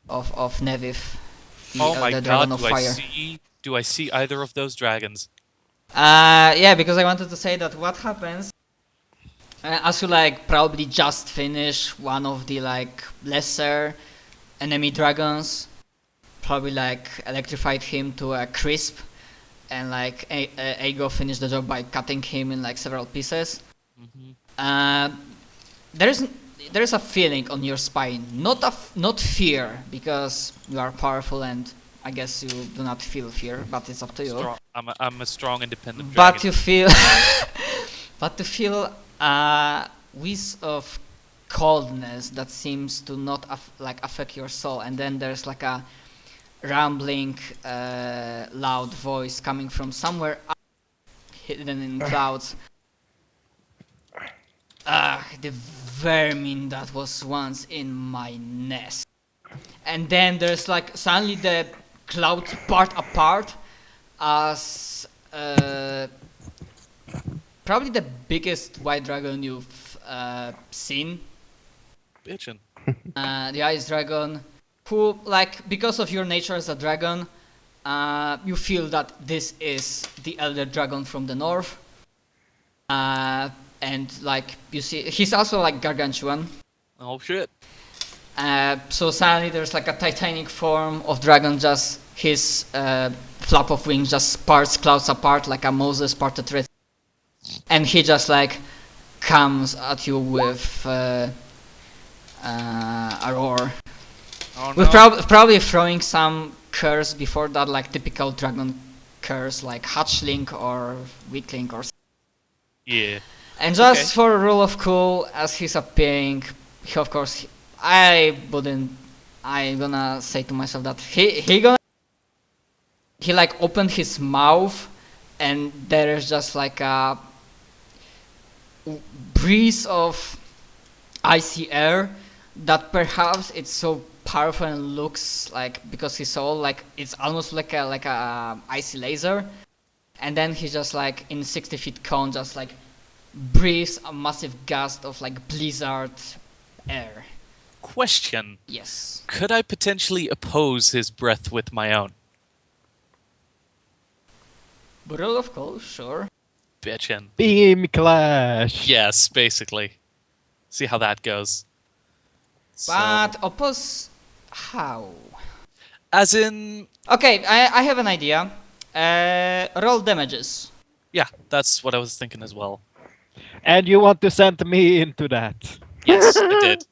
of Neviv, Oh my the god, dragon of fire. do I see either of those dragons? Yeah, because I wanted to say that what happens as you like probably just finish one of the like lesser enemy dragons, probably like electrified him to a crisp, and like Ago finished the job by cutting him in like several pieces. Mm-hmm. Uh, there's there's a feeling on your spine, not fear, because you are powerful and I guess you do not feel fear, but it's up to you. I'm a strong, independent But dragon. you feel, but you feel a whiz of coldness that seems to not like affect your soul, and then there's like a rambling, loud voice coming from somewhere up, hidden in clouds. Ah, the vermin that was once in my nest. And then there's like suddenly the clouds part apart as probably the biggest white dragon you've seen. Bitchin'. The ice dragon, who like because of your nature as a dragon, you feel that this is the elder dragon from the north. And like you see, he's also like gargantuan. Oh shit. So suddenly there's like a titanic form of dragon, just his flap of wings just parts clouds apart like a Moses parted red, and he just like comes at you with a roar. Oh With no. probably throwing some curse before that, like typical dragon curse, like hatchling or weakling or. Yeah. And just Okay. for a rule of cool, as he's appearing, he, of course, I wouldn't. I'm gonna say to myself that he like opened his mouth, and there is just like a breeze of icy air that perhaps it's so powerful and looks like, because he's so like it's almost like a icy laser, and then he just like in 60 feet cone just like breathes a massive gust of like blizzard air. Question. Yes. Could I potentially oppose his breath with my own? Brutal of course, sure. Bitchin'. Beam clash. Yes, basically. See how that goes. So, But oppose how? as in, Okay, I have an idea. Roll damages. yeah, that's what I was thinking as well. And you want to send me into that? Yes, I did.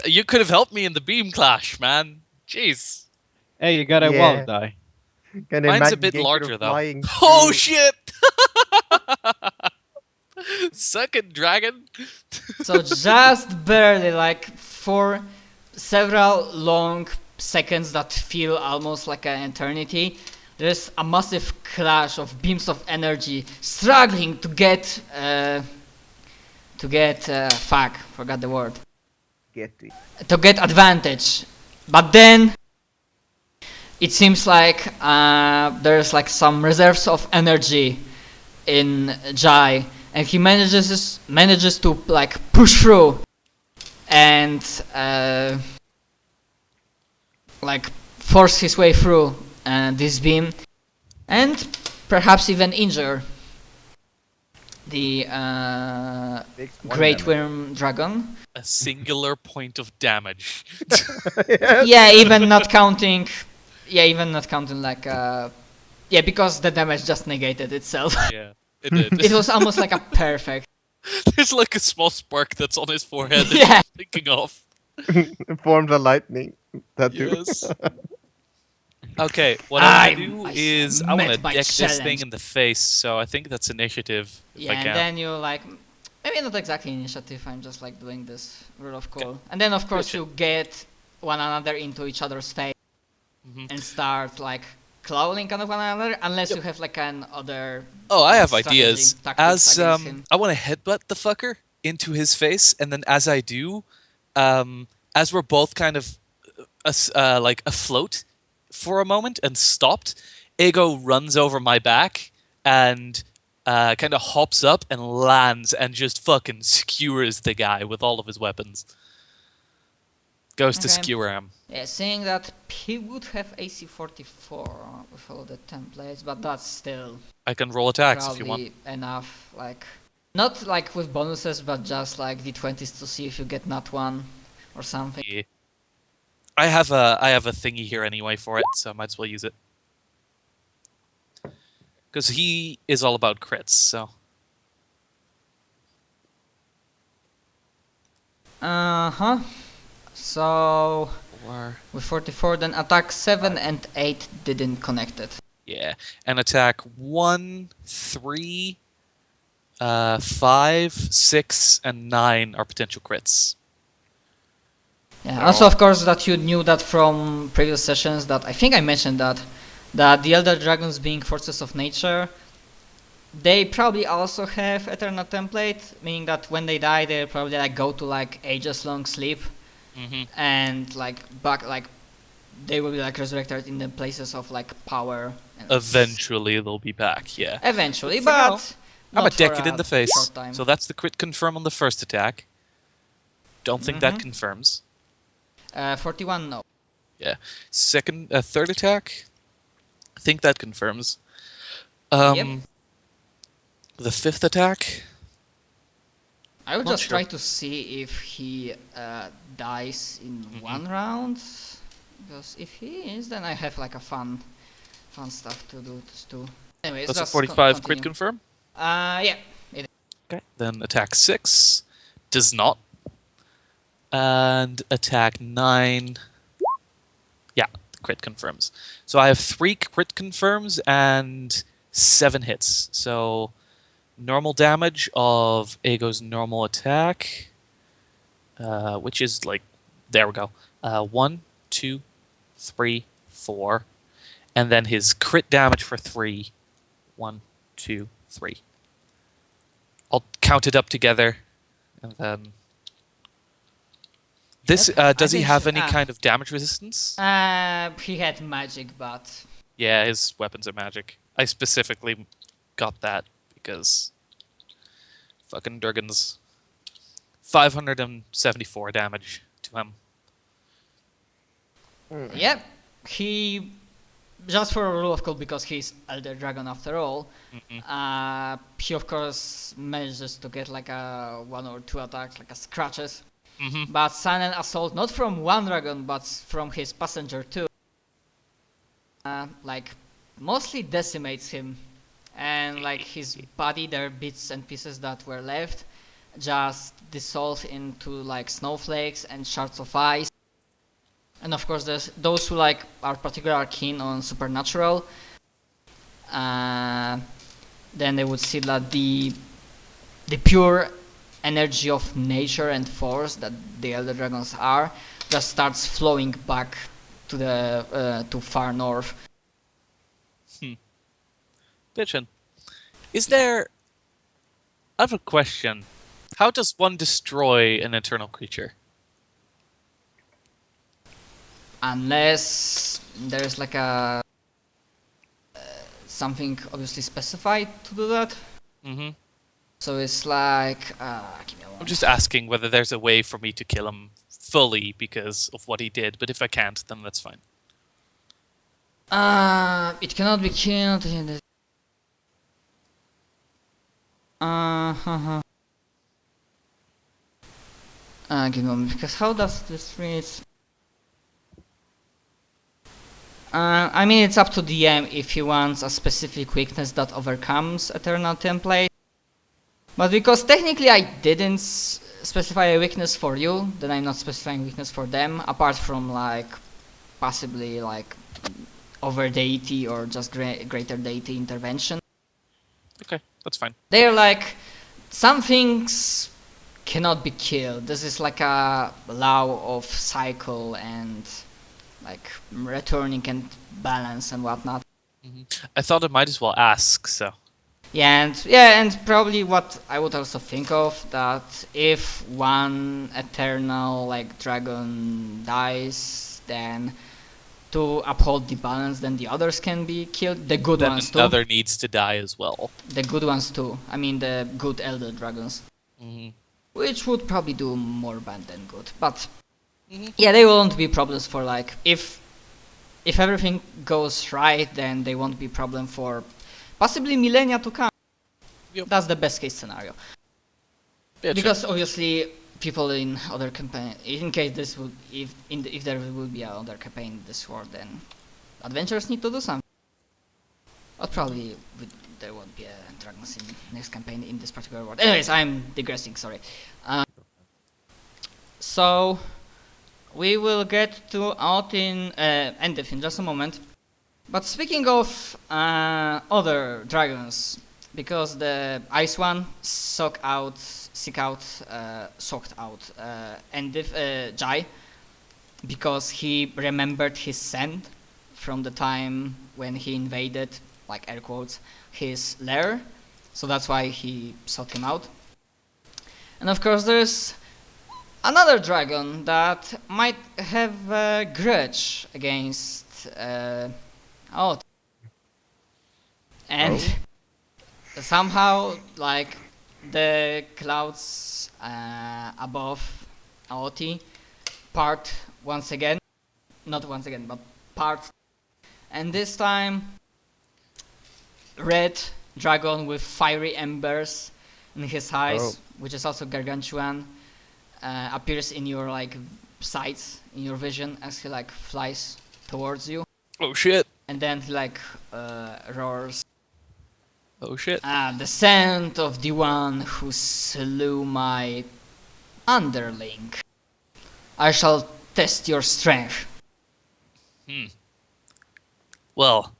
You could have helped me in the beam clash, man. Jeez. Hey, you got a wall Yeah. die. Can Mine's a imagine bit Gekiro larger though. flying Oh through- shit! Second dragon. So just barely, like for several long seconds that feel almost like an eternity, there's a massive clash of beams of energy struggling to get fuck, forgot the word. Get it. To get advantage. But then it seems like there's like some reserves of energy in Jai, and he manages to like push through and like force his way through this beam, and perhaps even injure the Takes one great damage. worm dragon. A singular point of damage. Yeah, even not counting. Yeah, even not counting like yeah, because the damage just negated itself. Yeah, it did. It was almost like a perfect. There's like a small spark that's on his forehead that Yeah. he's thinking of. Formed a lightning. That too. Yes. Okay, what I want to do I is I want to met my deck this thing challenge. in the face, so I think that's initiative. If Yeah, I and can. then you like maybe not exactly initiative. I'm just like doing this rule of cool, and then of course Gotcha. you get one another into each other's face Mhm. and start like clawing kind of one another, unless Yep. you have like an other. Oh, I have strategy, ideas. tactics As against him. I want to headbutt the fucker into his face, and then as I do, as we're both kind of like afloat for a moment and stopped, Ego runs over my back and kind of hops up and lands and just fucking skewers the guy with all of his weapons. Goes to Okay. Skeweram. Yeah, saying that he would have AC 44 with all the templates, but that's still I can roll attacks if you want. probably enough. Like, not like with bonuses, but just like d20s to see if you get nat 1 or something. Yeah. I have a thingy here anyway for it, so I might as well use it. Because he is all about crits, so. Uh-huh. So, Or, with 44, then attack 7 and 8 didn't connect it. yeah. And attack 1, 3, 5, 6, and 9 are potential crits. Yeah, also of course that you knew that from previous sessions that I think I mentioned that the Elder Dragons being forces of nature, they probably also have Eternal template, meaning that when they die they'll probably like go to like ages long sleep Mm-hmm. and like back like they will be like resurrected in the places of like power. And Eventually they'll be back, yeah. Eventually, For now, but I'm a not for decade in the face. short time. So that's the crit confirm on the first attack. Don't think that confirms. 41 no. Yeah. Third attack. I think that confirms. Yep. The fifth attack. I would Not just sure. try to see if he dies in one round, because if he is, then I have like a fun stuff to do too. Anyways, That's a just 45 crit continue. confirm. Yeah. Okay. Then attack 6 does not. And attack 9. Yeah, the crit confirms. So I have 3 crit confirms and 7 hits. So normal damage of Aego's normal attack, which is like, there we go. 1, 2, 3, 4. And then his crit damage for 3. 1, 2, 3. I'll count it up together. And then... This, Yep, does I he think have so. any kind of damage resistance? He had magic, but Yeah, his weapons are magic. I specifically got that because fucking Durgan's 574 damage to him. yep, he just for a rule of cool because he's Elder Dragon after all. He of course manages to get like a 1 or 2 attacks, like a scratches. But silent assault, not from one dragon, but from his passenger too. Like mostly decimates him, and like his body, there are bits and pieces that were left, just dissolve into like snowflakes and shards of ice. And of course, there's those who like are particularly keen on supernatural. Then they would see that the pure energy of nature and force that the Elder Dragons are just starts flowing back to the to far north. Bitchin'. Is there... I have a question. How does one destroy an eternal creature? Unless there's like a something obviously specified to do that. So it's like give me a moment. I'm just asking whether there's a way for me to kill him fully because of what he did, but if I can't, then that's fine. It cannot be killed in the give me a moment, because how does this read? I mean, it's up to DM if he wants a specific weakness that overcomes Eternal template. But because technically I didn't specify a weakness for you, then I'm not specifying weakness for them, apart from like possibly like over deity or just greater deity intervention. Okay, that's fine. They're like, some things cannot be killed. This is like a law of cycle and like returning and balance and whatnot. I thought I might as well ask, so... Yeah, and probably what I would also think of, that if one eternal like dragon dies, then to uphold the balance, then the others can be killed. The good Then ones too. another needs to die as well. The good ones too. I mean the good elder dragons. Which would probably do more bad than good. But Yeah, they won't be problems for like if everything goes right, then they won't be problem for possibly millennia to come. Yep. That's the best case scenario. Yeah, Because obviously people in other campaign, in case this would, if there will be another campaign in this world, then adventurers need to do something. But probably there won't be dragons in next campaign in this particular world. Anyways, I'm digressing. Sorry. So we will get to Endif in just a moment. But speaking of other dragons, because the ice one soaked out Endif Jai, because he remembered his scent from the time when he invaded, like air quotes, his lair, so that's why he sought him out. And of course there's another dragon that might have a grudge against Aot. And somehow, like, the clouds above Aoti part once again, not once again, but part, and this time red dragon with fiery embers in his eyes, which is also gargantuan, appears in your like sights, in your vision, as he like flies towards you. Oh shit. And then he like roars. Oh shit. The scent of the one who slew my underling. I shall test your strength. Well,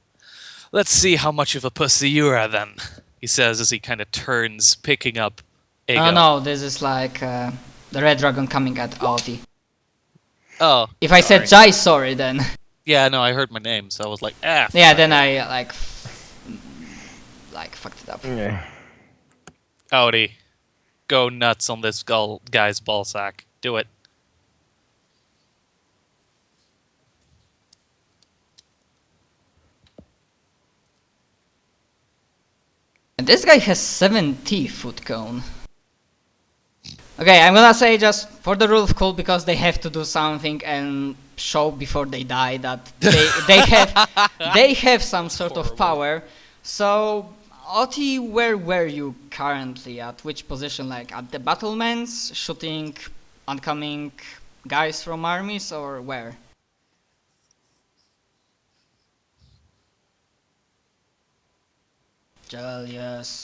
let's see how much of a pussy you are then, he says as he kind of turns, picking up Ego. Oh no, this is like the red dragon coming at Aoti. Oh. If I said Jai, sorry then. Yeah, no, I heard my name, so I was like, ah. Yeah, then I like fucked it up. Yeah. Audi, go nuts on this guy's ballsack. Do it. And this guy has 70 foot cone. Okay, I'm gonna say just for the rule of cool, because they have to do something and show before they die that they have some sort of power. So, Oti, where were you currently? At which position? Like at the battlements, shooting oncoming guys from armies, or where? Julius,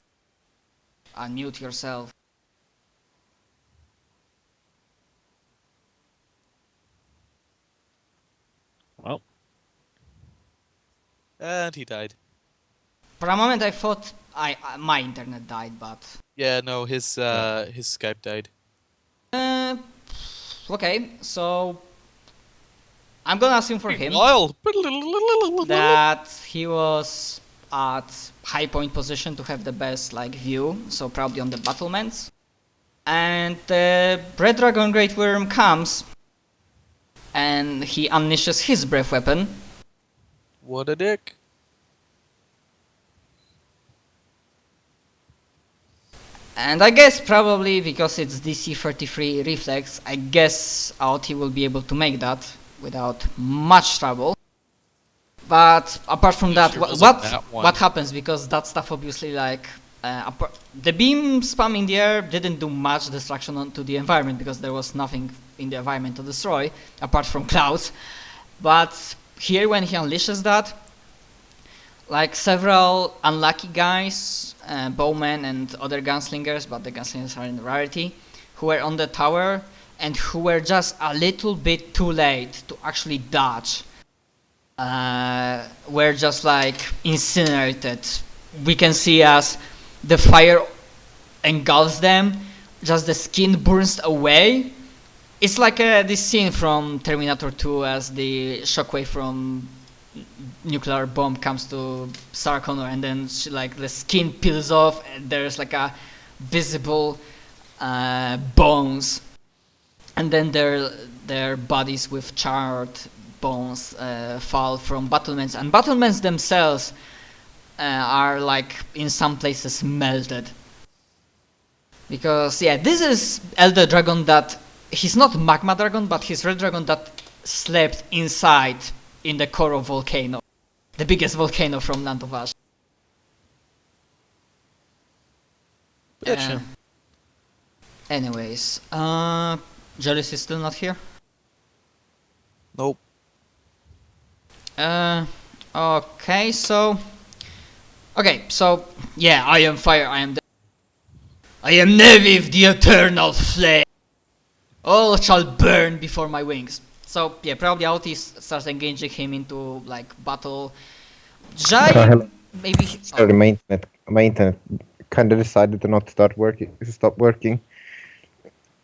unmute yourself. Well, And he died. For a moment I thought my internet died, but... Yeah, no, his Skype died. Okay, so... I'm gonna assume for him Wild. that he was at high point position to have the best like view, so probably on the battlements. And the Red Dragon Great Worm comes and he unleashes his breath weapon. What a dick. And I guess probably because it's DC 33 reflex, I guess Aoti will be able to make that without much trouble. But apart from that, what happens? Because that stuff obviously like the beam spam in the air didn't do much destruction onto the environment because there was nothing in the environment to destroy apart from clouds. But here when he unleashes that, like several unlucky guys, bowmen and other gunslingers, but the gunslingers are in rarity, who were on the tower and who were just a little bit too late to actually dodge, were just like incinerated. We can see as the fire engulfs them, just the skin burns away. It's like this scene from Terminator 2 as the shockwave from nuclear bomb comes to Sarah Connor, and then like the skin peels off and there's like a visible bones, and then their bodies with charred bones fall from battlements, and battlements themselves are like in some places melted. Because yeah, this is Elder Dragon that he's not magma dragon, but he's red dragon that slept inside in the core of volcano, the biggest volcano from Land of Ash. Bitchin'. Anyways, Jealous is still not here. Nope. Okay, so yeah, I am fire. I am Neviv, the eternal flame. All shall burn before my wings. So yeah, probably Auti starts engaging him into like battle. Jai, hello. maybe. Sorry, my internet kind of decided to not stop working.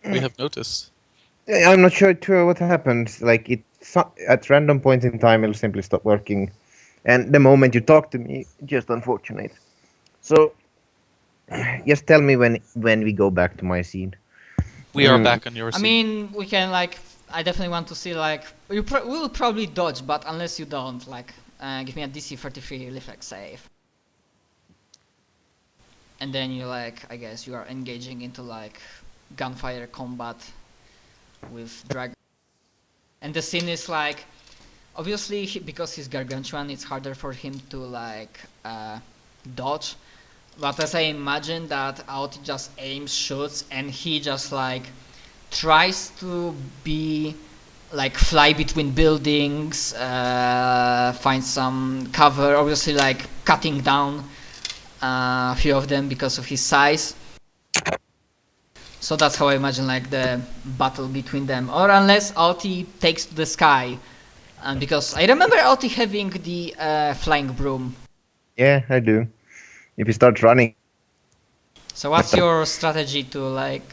We have noticed. I'm not sure what happened. Like at random points in time, it'll simply stop working, and the moment you talk to me, just unfortunate. So, just tell me when we go back to my scene. We are back on your I scene. mean, we can like. I definitely want to see like we will probably dodge, but unless you don't, like, give me a DC 33 reflex save, and then you like, I guess you are engaging into like gunfire combat with dragon. And the scene is like, obviously because he's gargantuan, it's harder for him to like dodge. But as I imagine that Aoti just aims, shoots, and he just like tries to be like fly between buildings, find some cover, obviously like cutting down a few of them because of his size. So that's how I imagine like the battle between them, or unless Aoti takes to the sky, and because I remember Aoti having the flying broom. Yeah, I do. If you start running, So what's your strategy to like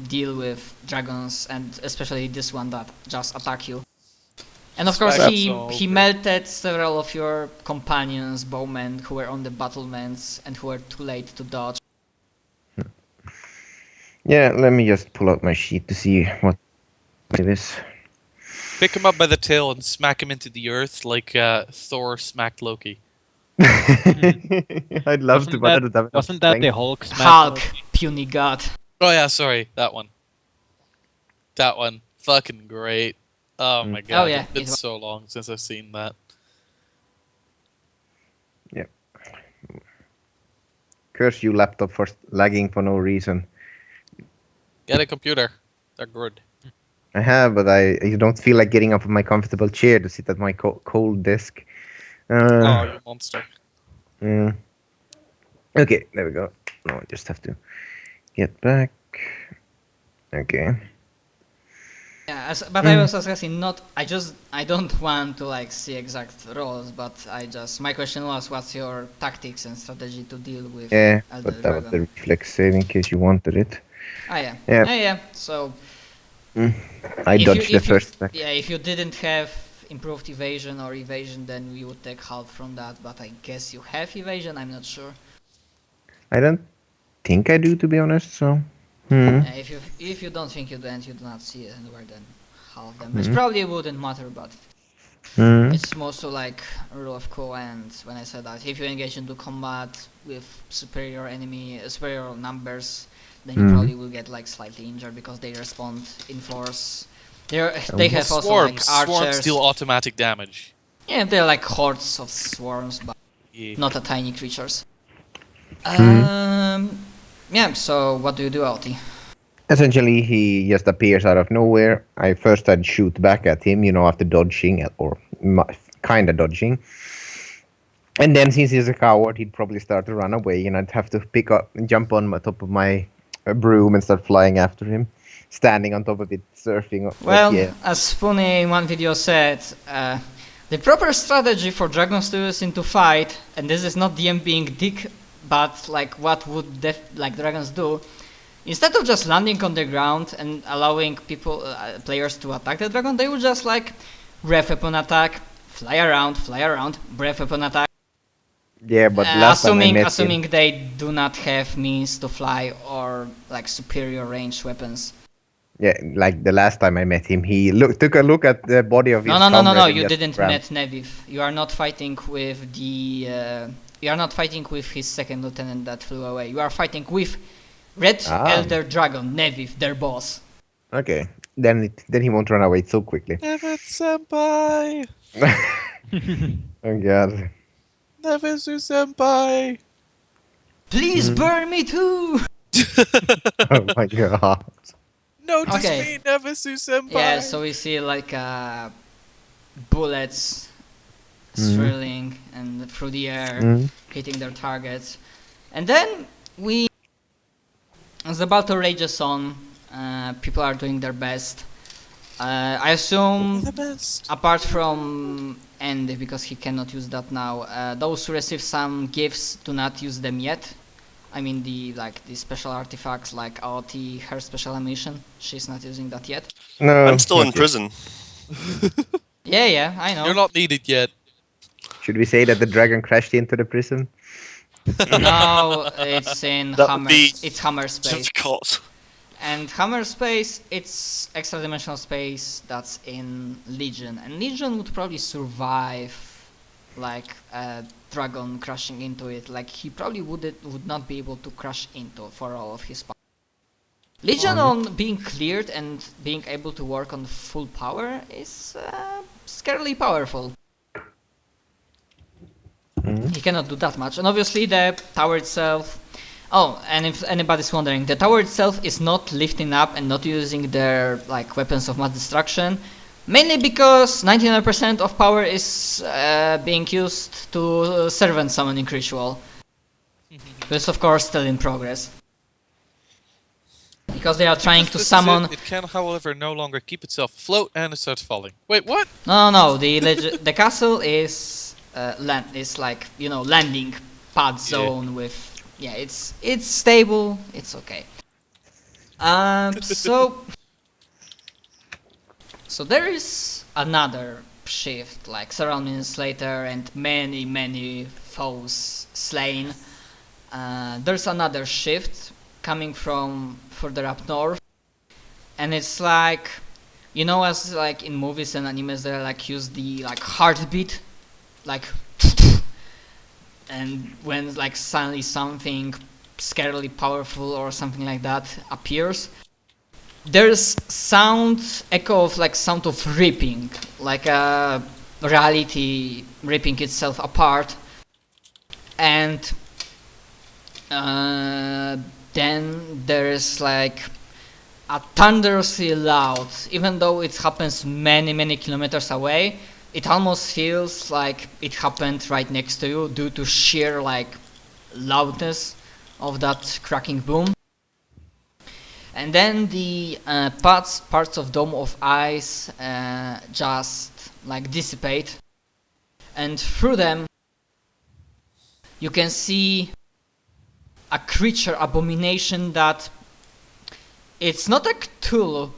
deal with dragons, and especially this one that just attack you? And of course Smack he over. melted several of your companions, bowmen, who were on the battlements and who were too late to dodge. yeah, let me just pull out my sheet to see what it is. Pick him up by the tail and smack him into the earth like Thor smacked Loki. I'd love to, but I don't have enough Wasn't that the strength. Hulk smash? Hulk, puny god. Oh yeah, sorry, that one. That one, fucking great. Oh my god, Oh, yeah, it's been it wa- so long since I've seen that. Curse you, laptop, for lagging for no reason. Get a computer. They're good. I have, but I don't feel like getting up from my comfortable chair to sit at my cold desk. Oh, you monster. Yeah. Okay, there we go. No, I just have to get back. Okay. Yeah, but I was asking I don't want to like see exact roles, but my question was, what's your tactics and strategy to deal with Yeah, Elder but that was the Dragon? reflex save in case you wanted it. Ah yeah. Yeah. Yeah. So I if dodged you, the first attack. yeah, if you didn't have improved evasion or evasion, then we would take half from that. But I guess you have evasion. I'm not sure. I don't think I do, to be honest. So. If you don't think you do and you do not see it anywhere, then half damage probably wouldn't matter. But it's more so like a rule of cool. And when I said that, if you engage into combat with superior numbers, then you probably will get like slightly injured because they respond in force. They have also like Swarms archers. deal automatic damage. Yeah, they're like hordes of swarms, but Yeah. not a tiny creatures. Yeah. So what do you do, Alti? Essentially, he just appears out of nowhere. I'd shoot back at him, after dodging, or kind of dodging. And then, since he's a coward, he'd probably start to run away, and I'd have to jump on top of my broom and start flying after him, standing on top of it, surfing. Well, yeah. as Spoonie in one video said, the proper strategy for dragons to use into fight, and this is not DM being dick, but like what would dragons do, instead of just landing on the ground and allowing players to attack the dragon, they would just like breath weapon attack, fly around, breath weapon attack. Yeah, but last time I met assuming him, they do not have means to fly or like superior ranged weapons. yeah, like the last time I met him, he took a look at the body of his No, comrade and you just didn't ran. met Neviv. You are not fighting with you are not fighting with his second lieutenant that flew away. You are fighting with Red Elder Dragon, Neviv, their boss. Okay. then he won't run away so quickly. Never senpai. Oh god. Never senpai. Please burn me too! Oh my god. Notice Okay. me, never senpai. Yeah, so we see like bullets swirling and through the air, Mm. hitting their targets. And then as the battle rages on, people are doing their best. I assume, the best. apart from Andy, because he cannot use that now, those who receive some gifts do not use them yet. I mean the special artifacts like Aoti, her special animation, she's not using that yet. No. I'm still not in yet. prison. Yeah, I know. You're not needed yet. Should we say that the dragon crashed into the prison? No, it's in That would be it's Hammer Space. difficult. And Hammer Space, it's extra dimensional space that's in Legion. And Legion would probably survive like a dragon crashing into it. Like he probably would not be able to crash into for all of his power. Legion on being cleared and being able to work on full power is scarily powerful. He cannot do that much. And obviously the tower itself... Oh, and if anybody's wondering, the tower itself is not lifting up and not using their like weapons of mass destruction. Mainly because 99% of power is being used to servant summoning ritual. This of course still in progress. Because they are trying to This is summon... It can, however, no longer keep itself afloat and it starts falling. Wait, what? No, the castle is like, you know, landing pad zone with... Yeah, it's stable, it's okay. So there is another shift, like several minutes later and many foes slain. There's another shift coming from further up north. And it's like, you know, as like in movies and animes they like use the like heartbeat, like and when like suddenly something scarily powerful or something like that appears, there's echo of like sound of ripping, like a reality ripping itself apart, and then there's like a thunderously loud, even though it happens many kilometers away, it almost feels like it happened right next to you due to sheer like loudness of that cracking boom. And then the parts of Dome of Ice just like dissipate, and through them you can see a creature abomination that it's not a Cthulhu,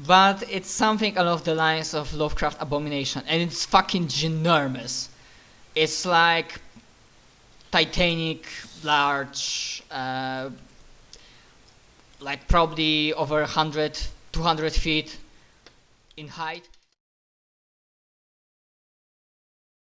but it's something along the lines of Lovecraft Abomination, and it's fucking ginormous. It's like titanic, large, like probably over 100, 200 feet in height.